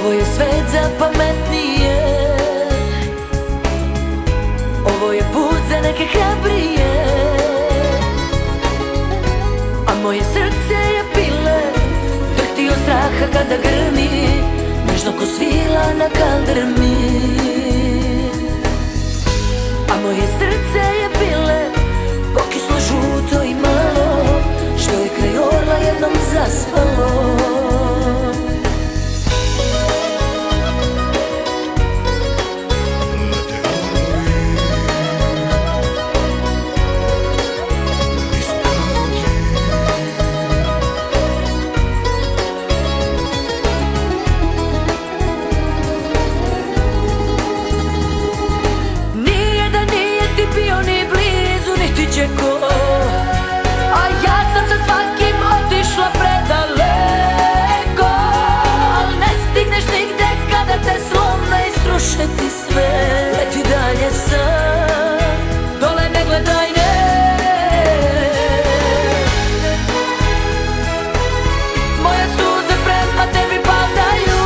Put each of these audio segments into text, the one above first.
Ovo je svet za pametnije, ovo je put za neke hrabrije, a moje srce je pile, drhti od straha kada grmi, nežno ko svila na kaldrmi. A moje srce je pile, pokislo, žuto i malo, što je kraj orla jednom zaspalo. A ja sam sa svakim otišla predaleko, al ne stigneš nigde kada te slome i sruše ti sve. Leti dalje sam, dole ne gledaj, ne. Moje suze prema tebi padaju,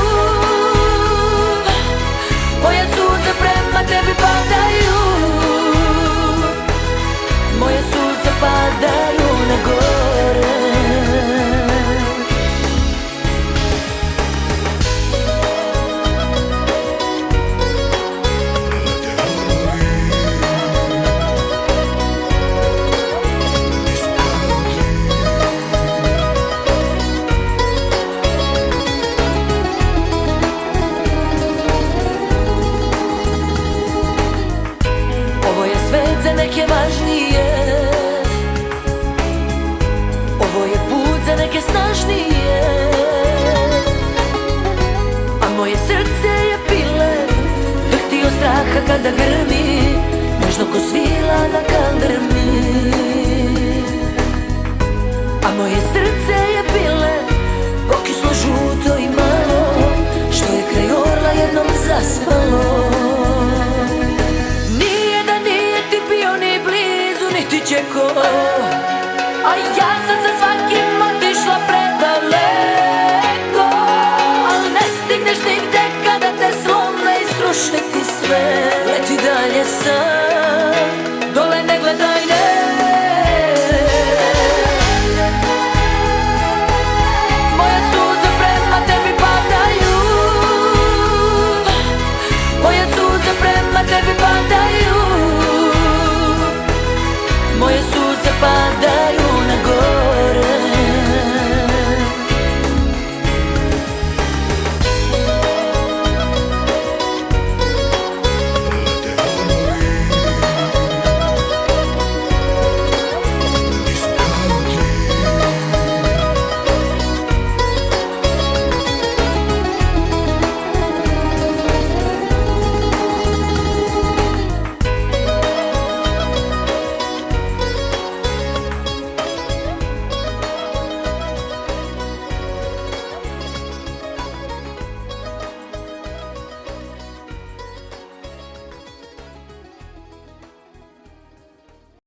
moje suze prema tebi padaju, moje suze padaju na gore. Ovo je svet za neke važnije, ovo je put za neke snažnije, a moje srce je pile, drhti od straha kada grmi, nežno ko svila na kaldrmi. A moje srce je pile, pokislo, žuto i malo, što je kraj orla jednom zaspalo. Nije da nije ti bio ni blizu, niti će ko, a ja sam sa svakim otišla predaleko, al ne stigneš nigde kada te slome i sruše ti sve. Leti dalje sam.